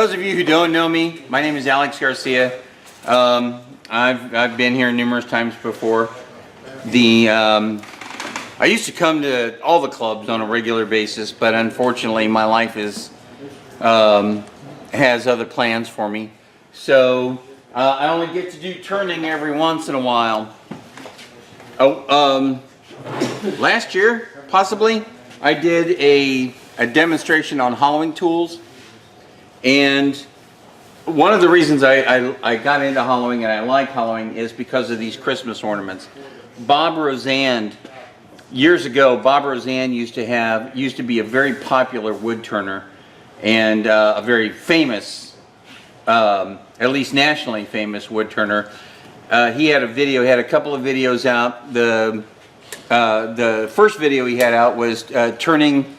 Those of you who don't know me, my name is Garcia. I've been here numerous times before. I used to come to all the clubs on a regular basis, but unfortunately my life has other plans for me. So I only get to do turning every once in a while. Last year, possibly, I did a demonstration on hollowing tools. And one of the reasons I got into hollowing and I like hollowing is because of these Christmas ornaments. Bob Rosand, years ago, Bob Rosand used to be a very popular wood turner and a very famous, at least nationally famous wood turner. He had a couple of videos out. The first video he had out was turning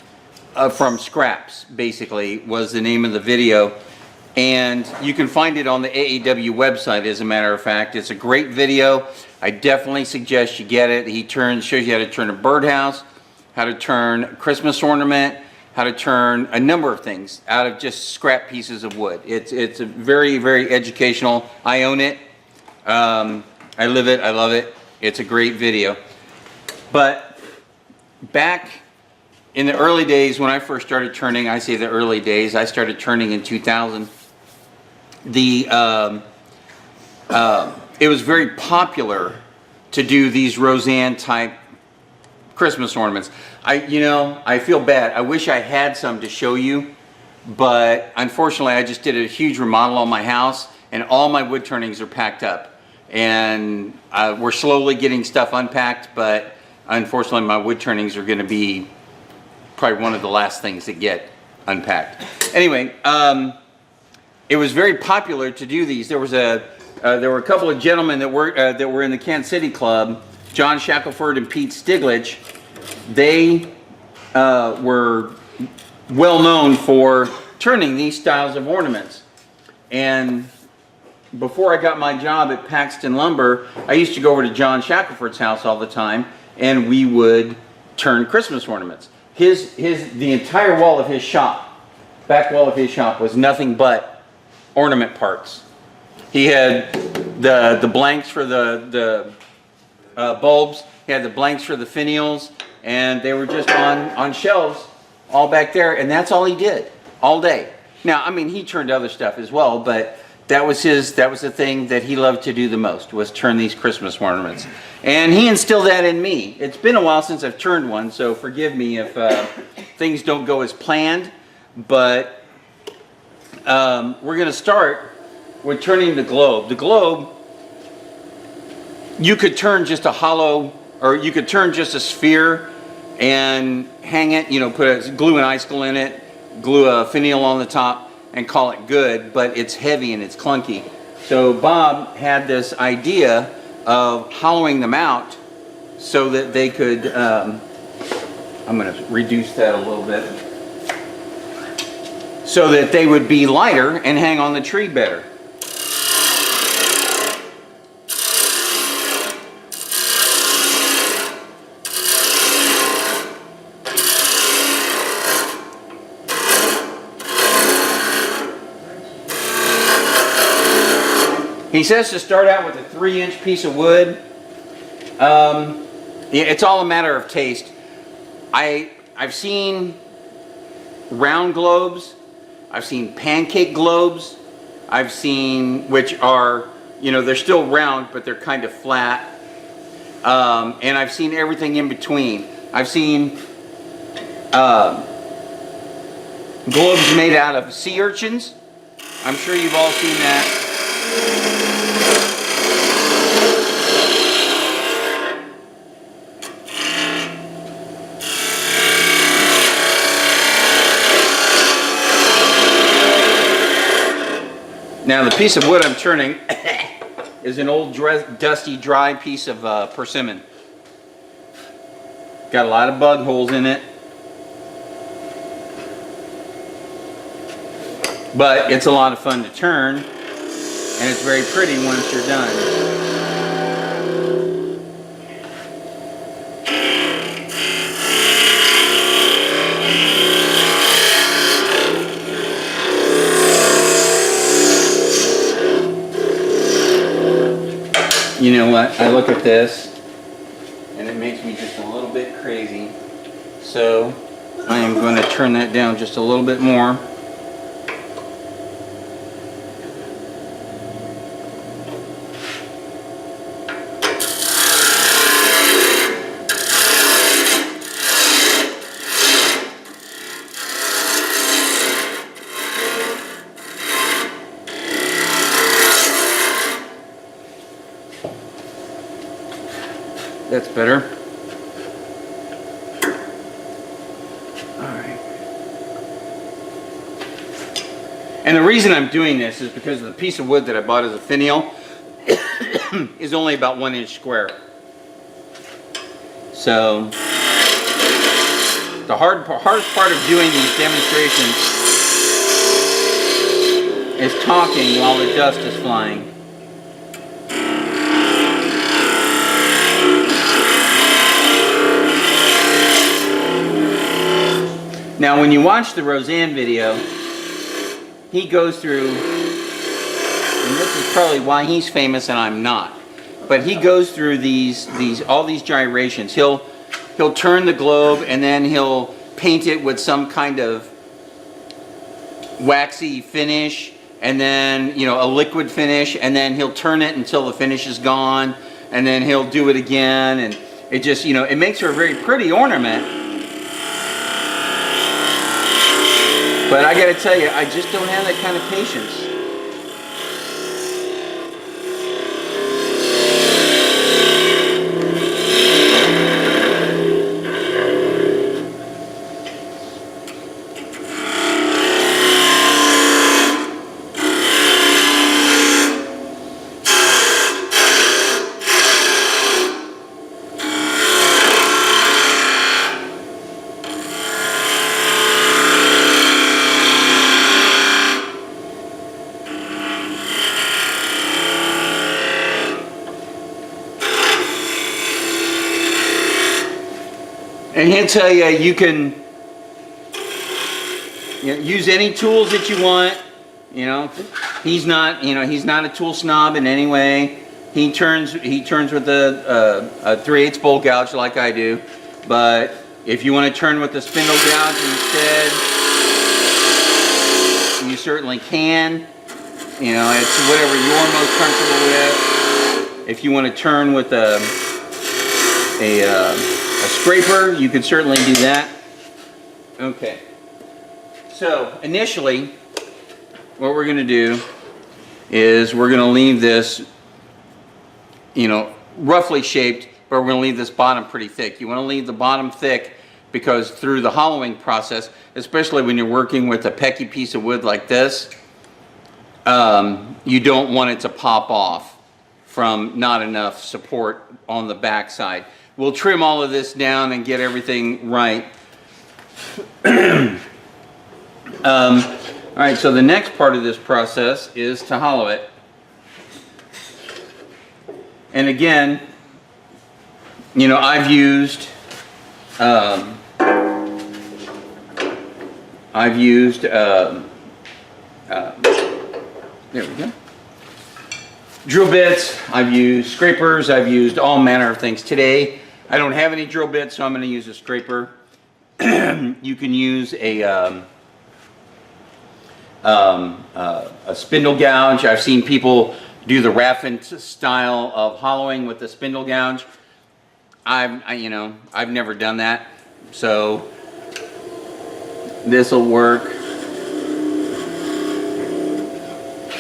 from scraps, basically, was the name of the video. And you can find it on the AAW website, as a matter of fact. It's a great video. I definitely suggest you get it. He shows you how to turn a birdhouse, how to turn a Christmas ornament, how to turn a number of things out of just scrap pieces of wood. It's a very, very educational. I own it. I live it. I love it. It's a great video. But back in the early days when I first started turning, I say the early days, I started turning in 2000. It was very popular to do these Rosand type Christmas ornaments. I feel bad. I wish I had some to show you, but unfortunately I just did a huge remodel on my house and all my wood turnings are packed up. And we're slowly getting stuff unpacked, but unfortunately my wood turnings are going to be probably one of the last things that get unpacked. Anyway, it was very popular to do these. There were a couple of gentlemen that were in the Kansas City Club, John Shackelford and Pete Stiglich. They were well known for turning these styles of ornaments. And before I got my job at Paxton Lumber, I used to go over to John Shackelford's house all the time, and we would turn Christmas ornaments. The entire wall of his shop, back wall of his shop, was nothing but ornament parts. He had the blanks for the bulbs, he had the blanks for the finials, and they were just on shelves all back there, and that's all he did all day. Now, I mean, he turned other stuff as well, but that was the thing that he loved to do the most, was turn these Christmas ornaments. And he instilled that in me. It's been a while since I've turned one, so forgive me if things don't go as planned, but we're going to start with turning the globe. The globe, you could turn just a hollow, or you could turn just a sphere and hang it, glue an icicle in it, glue a finial on the top, and call it good, but it's heavy and it's clunky. So Bob had this idea of hollowing them out so that they could, I'm going to reduce that a little bit, so that they would be lighter and hang on the tree better. He says to start out with a 3-inch piece of wood. It's all a matter of taste. I've seen round globes. I've seen pancake globes. I've seen, which are, they're still round, but they're kind of flat. And I've seen everything in between. I've seen globes made out of sea urchins. I'm sure you've all seen that. Now the piece of wood I'm turning is an old dusty dry piece of persimmon. Got a lot of bug holes in it, but it's a lot of fun to turn, and it's very pretty once you're done. You know what? I look at this and it makes me just a little bit crazy. So I am going to turn that down just a little bit more. That's better. Alright. And the reason I'm doing this is because the piece of wood that I bought as a finial is only about 1 inch square. So the hardest part of doing these demonstrations is talking while the dust is flying. Now when you watch the Rosand video, he goes through, and this is probably why he's famous and I'm not, but he goes through all these gyrations. He'll turn the globe and then he'll paint it with some kind of waxy finish, and then, you know, a liquid finish, and then he'll turn it until the finish is gone, and then he'll do it again, and it just, you know, it makes for a very pretty ornament. But I gotta tell you, I just don't have that kind of patience. And he'll tell you, you can use any tools that you want. You know, he's not a tool snob in any way. He turns with a 3/8 bowl gouge like I do. But if you want to turn with the spindle gouge instead, you certainly can. You know, it's whatever you're most comfortable with. If you want to turn with a scraper, you could certainly do that. Okay. So initially, what we're going to do is we're going to leave this, you know, roughly shaped, but we're going to leave this bottom pretty thick. You want to leave the bottom thick because through the hollowing process, especially when you're working with a pecky piece of wood like this, you don't want it to pop off from not enough support on the back side. We'll trim all of this down and get everything right. Alright, so the next part of this process is to hollow it. And again, you know, I've used there we go. Drill bits, I've used scrapers, I've used all manner of things. Today, I don't have any drill bits, so I'm going to use a scraper. You can use a spindle gouge. I've seen people do the Raffin style of hollowing with the spindle gouge. I've never done that, so this will work.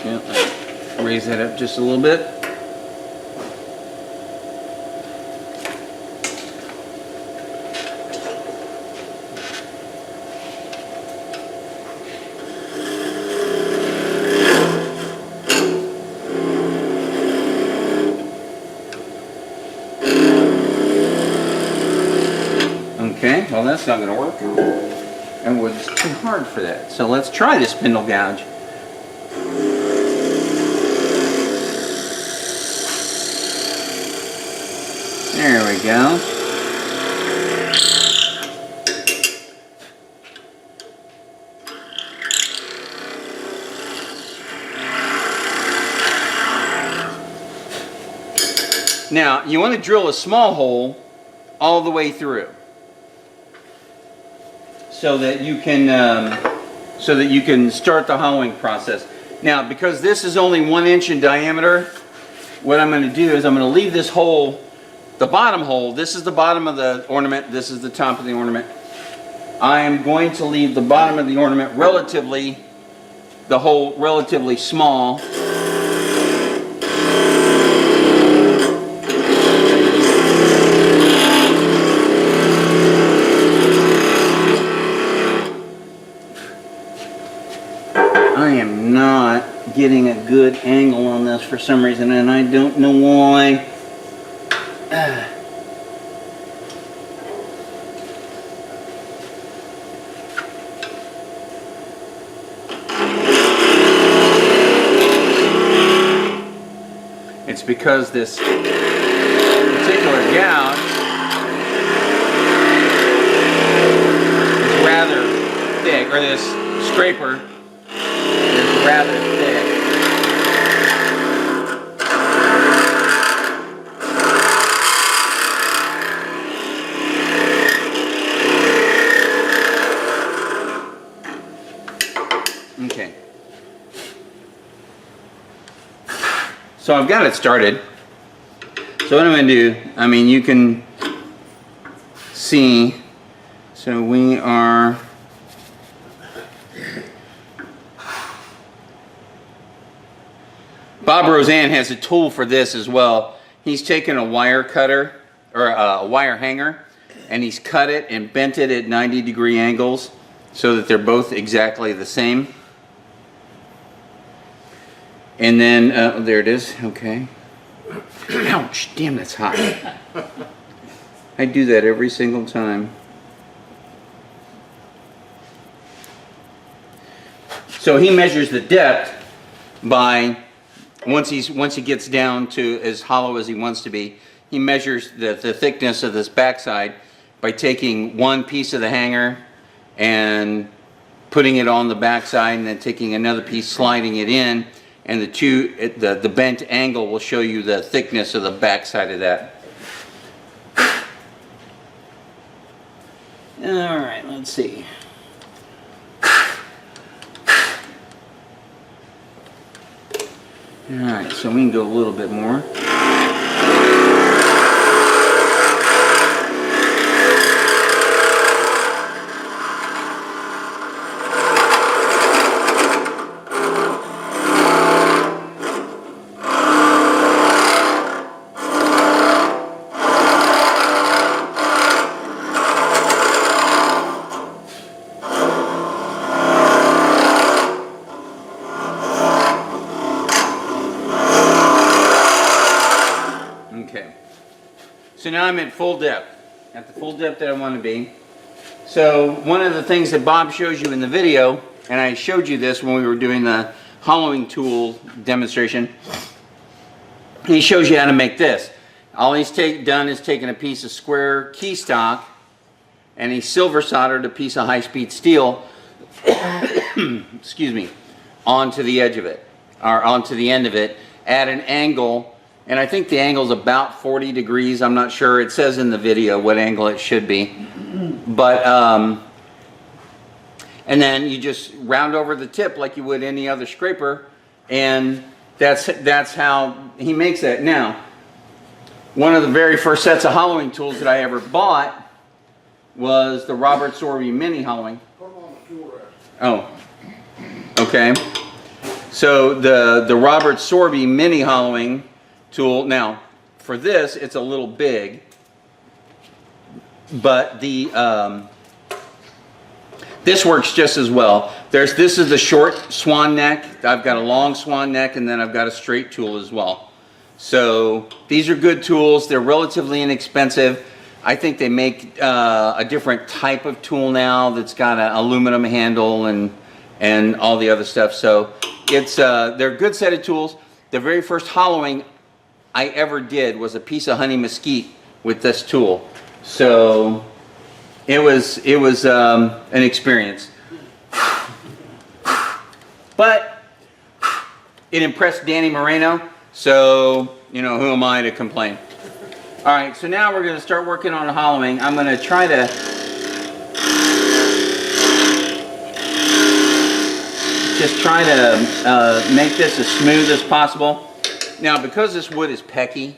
Yeah, raise that up just a little bit. Okay, well that's not going to work. And wood's too hard for that. So let's try the spindle gouge. There we go. Now, you want to drill a small hole all the way through so that you can start the hollowing process. Now, because this is only 1 inch in diameter, what I'm going to do is I'm going to leave this hole, the bottom hole. This is the bottom of the ornament. This is the top of the ornament. I am going to leave the bottom of the ornament the hole relatively small. I am not getting a good angle on this for some reason, and I don't know why. It's because this particular gouge is rather thick, or this scraper is rather thick. Okay. So I've got it started. So what I'm going to do, I mean, you can see, so we are, Bob Rosand has a tool for this as well. He's taken a wire cutter, or a wire hanger, and he's cut it and bent it at 90-degree angles so that they're both exactly the same. And then, there it is, okay. Ouch, damn, that's hot. I do that every single time. So he measures the depth by, once he gets down to as hollow as he wants to be, he measures the thickness of this backside by taking one piece of the hanger and putting it on the backside, and then taking another piece, sliding it in, and the bent angle will show you the thickness of the backside of that. All right, let's see. All right, so we can go a little bit more. So now I'm at full depth, at the full depth that I want to be. So one of the things that Bob shows you in the video, and I showed you this when we were doing the hollowing tool demonstration, he shows you how to make this. All he's done is taken a piece of square key stock and he silver soldered a piece of high-speed steel excuse me, onto the edge of it, or onto the end of it, at an angle. And I think the angle is about 40 degrees. I'm not sure. It says in the video what angle it should be. But, and then you just round over the tip like you would any other scraper. And that's how he makes that. Now, one of the very first sets of hollowing tools that I ever bought was the Robert Sorby Mini Hollowing. Oh, okay. So the Robert Sorby Mini Hollowing tool. Now, for this, it's a little big, but this works just as well. This is the short swan neck. I've got a long swan neck, and then I've got a straight tool as well. So these are good tools. They're relatively inexpensive. I think they make a different type of tool now that's got an aluminum handle and all the other stuff. So they're a good set of tools. The very first hollowing I ever did was a piece of honey mesquite with this tool. So it was an experience. But it impressed Danny Moreno, so you know, who am I to complain? All right, so now we're going to start working on hollowing. I'm going to try to make this as smooth as possible. Now, because this wood is pecky,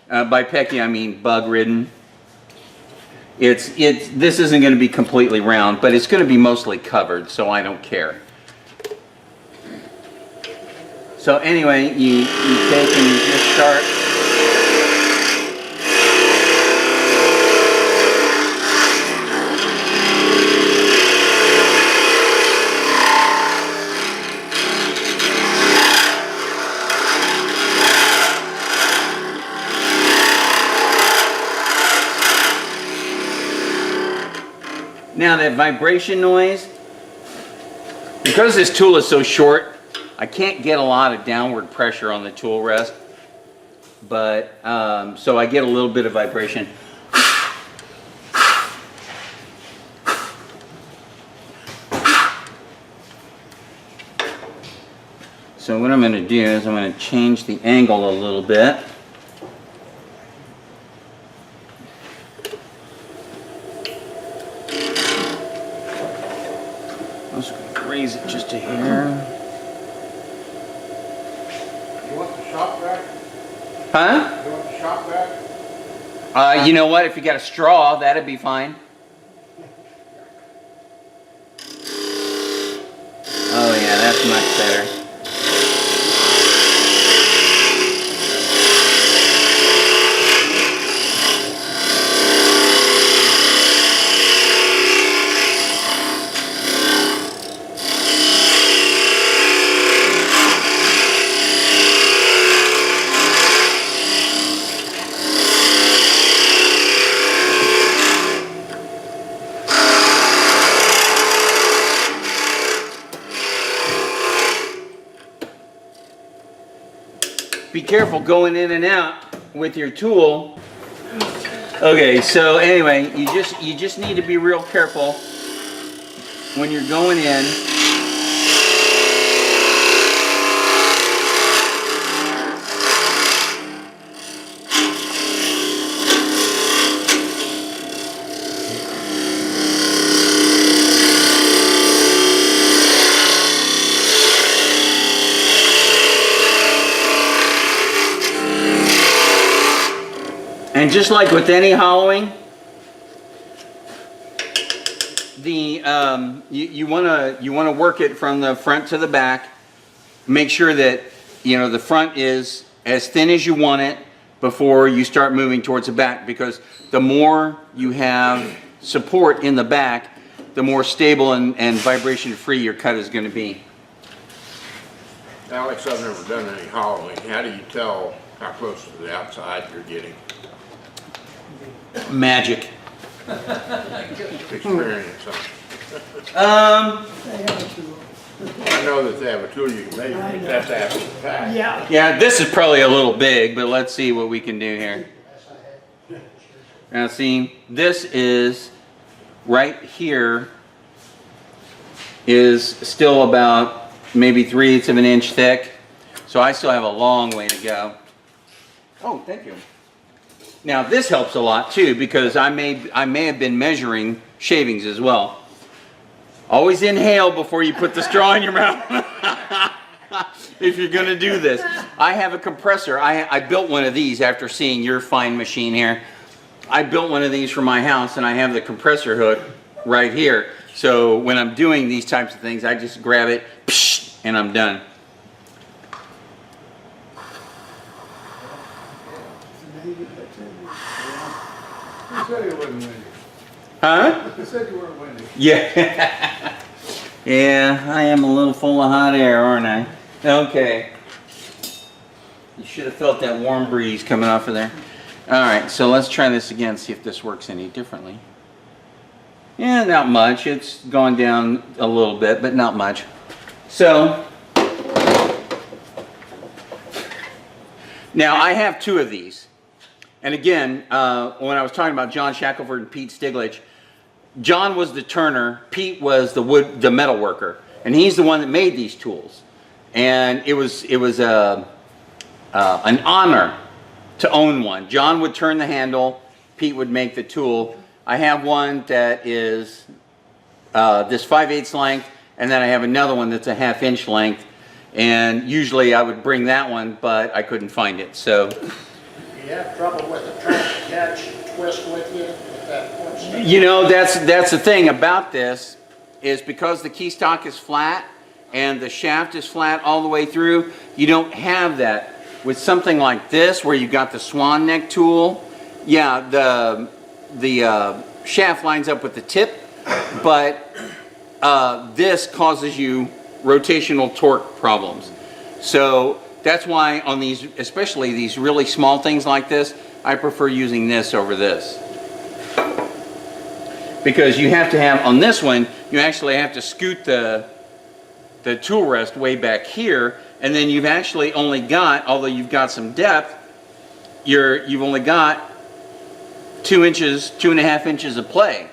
by pecky I mean bug-ridden, this isn't going to be completely round, but it's going to be mostly covered, so I don't care. So anyway, you take and you just start. Now that vibration noise, because this tool is so short, I can't get a lot of downward pressure on the tool rest, but so I get a little bit of vibration. So what I'm going to do is I'm going to change the angle a little bit. Let's raise it just a hair. You want the shop back? Huh? You want the shop back? You know what? If you got a straw, that'd be fine. Oh yeah, that's much better. Be careful going in and out with your tool. Okay, so anyway, you just need to be real careful when you're going in. And just like with any hollowing, you want to work it from the front to the back. Make sure that the front is as thin as you want it before you start moving towards the back, because the more you have support in the back, the more stable and vibration free your cut is going to be. Alex, I've never done any hollowing. How do you tell how close to the outside you're getting? Magic. Experience, huh? I know that they have a tool you can measure, but that's after the fact. Yeah, this is probably a little big, but let's see what we can do here. Now see, this is right here is still about maybe 3/8 of an inch thick. So I still have a long way to go. Oh, thank you. Now this helps a lot too, because I may have been measuring shavings as well. Always inhale before you put the straw in your mouth. If you're going to do this. I have a compressor. I built one of these after seeing your fine machine here. I built one of these for my house, and I have the compressor hook right here. So when I'm doing these types of things, I just grab it, and I'm done. You said you wasn't winning. Huh? You said you weren't winning. Yeah. Yeah, I am a little full of hot air, aren't I? Okay. You should have felt that warm breeze coming off of there. All right, so let's try this again, see if this works any differently. Yeah, not much. It's gone down a little bit, but not much. So, now I have two of these. And again, when I was talking about John Shackelford and Pete Stiglich, John was the turner, Pete was the metal worker, and he's the one that made these tools. And it was an honor to own one. John would turn the handle, Pete would make the tool. I have one that is this 5/8 length, and then I have another one that's a 1/2 inch length. And usually I would bring that one, but I couldn't find it. So You have trouble with it trying to catch, twist with you with that point stick? you know, that's the thing about this, is because the key stock is flat and the shaft is flat all the way through, you don't have that. With something like this, where you've got the swan neck tool, yeah, the shaft lines up with the tip, but this causes you rotational torque problems. So that's why on these, especially these really small things like this, I prefer using this over this. Because you have to have, on this one, you actually have to scoot the tool rest way back here, and then you've actually only got, although you've got some depth, you've only got 2 inches, 2.5 inches of play.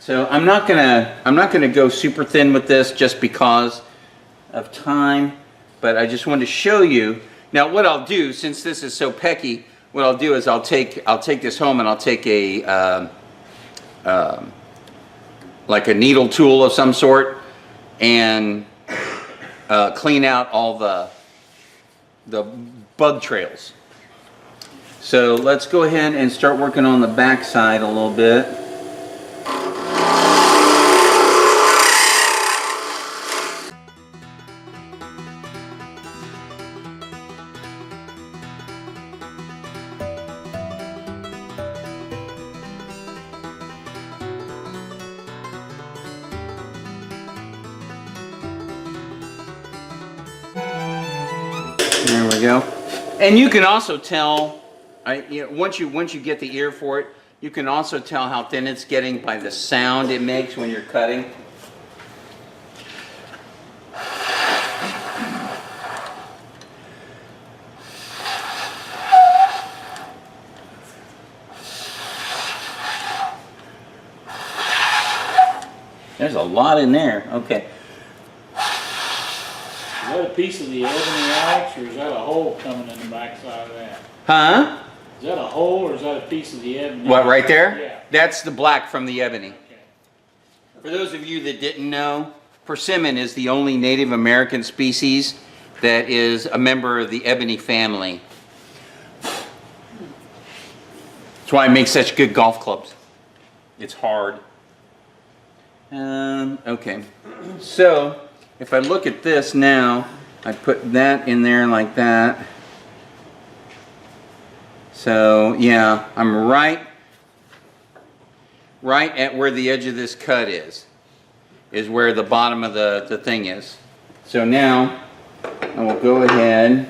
So I'm not gonna go super thin with this just because of time, but I just wanted to show you. Now what I'll do, since this is so pecky, what I'll do is I'll take this home and I'll take a like a needle tool of some sort and clean out all the bug trails. So let's go ahead and start working on the back side a little bit. There we go. And you can also tell, once you get the ear for it, you can also tell how thin it's getting by the sound it makes when you're cutting. There's a lot in there. Okay. Is that a piece of the ebony axe, or is that a hole coming in the backside of that? Huh? Is that a hole, or is that a piece of the ebony? What, right there? Yeah. That's the black from the ebony. Okay. For those of you that didn't know, persimmon is the only Native American species that is a member of the ebony family. That's why it makes such good golf clubs. It's hard. Okay, so if I look at this now, I put that in there like that. So yeah, I'm right at where the edge of this cut is where the bottom of the thing is. So now I will go ahead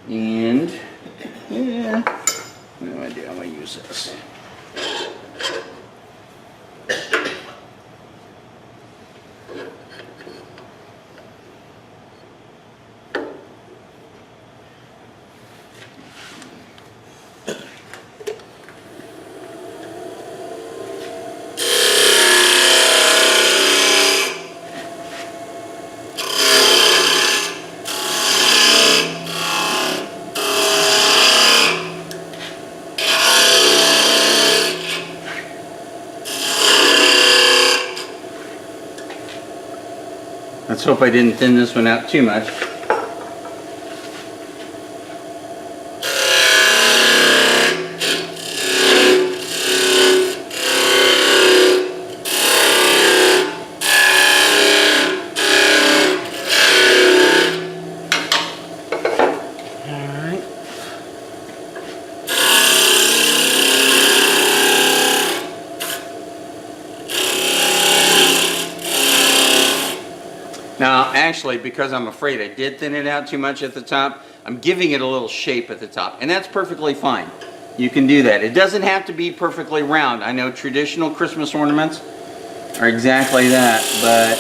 and, yeah, what do I do? I'm going to use this. Let's hope I didn't thin this one out too much. actually, because I'm afraid I did thin it out too much at the top, I'm giving it a little shape at the top, and that's perfectly fine. You can do that. It doesn't have to be perfectly round. I know traditional Christmas ornaments are exactly that, but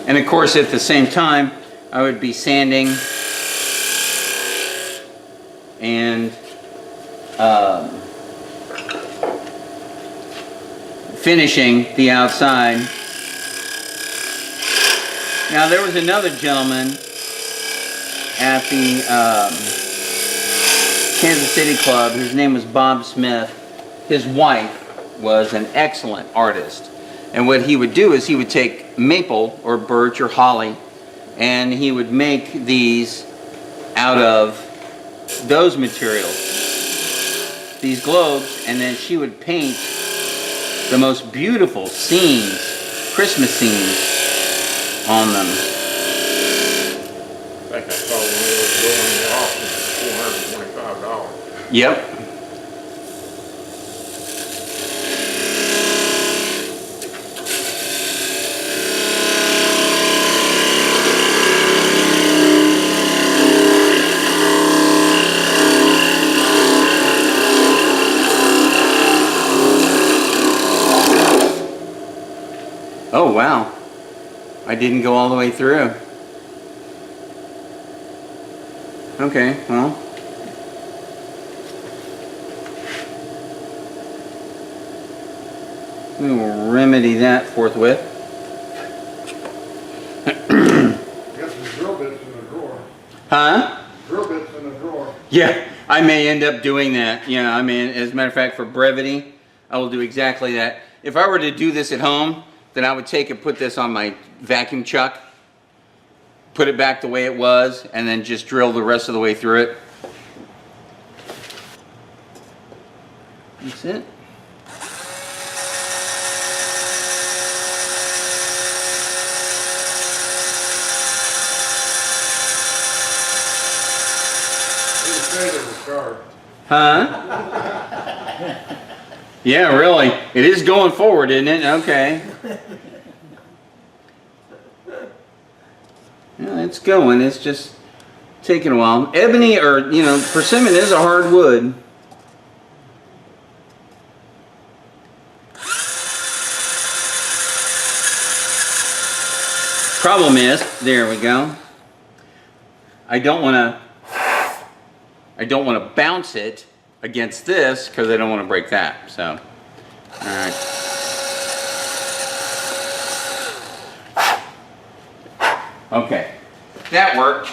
and of course, at the same time, I would be sanding and finishing the outside. Now, there was another gentleman at the Kansas City Club. His name was Bob Smith. His wife was an excellent artist. And what he would do is he would take maple or birch or holly, and he would make these out of those materials, these globes, and then she would paint the most beautiful scenes, Christmas scenes, on them. I think I saw one of those going in the auction for $425. Yep. Oh, wow. I didn't go all the way through. Okay, well. We will remedy that forthwith. Got some drill bits in the drawer. Huh? Drill bits in the drawer. Yeah, I may end up doing that. Yeah, I mean, as a matter of fact, for brevity, I will do exactly that. If I were to do this at home, then I would take and put this on my vacuum chuck, put it back the way it was, and then just drill the rest of the way through it. That's it. Huh? Yeah, really. It is going forward, isn't it? Okay. Yeah, it's going. It's just taking a while. Ebony, or, you know, persimmon is a hard wood. Problem is, there we go. I don't want to bounce it against this because I don't want to break that. So, all right. Okay, that worked.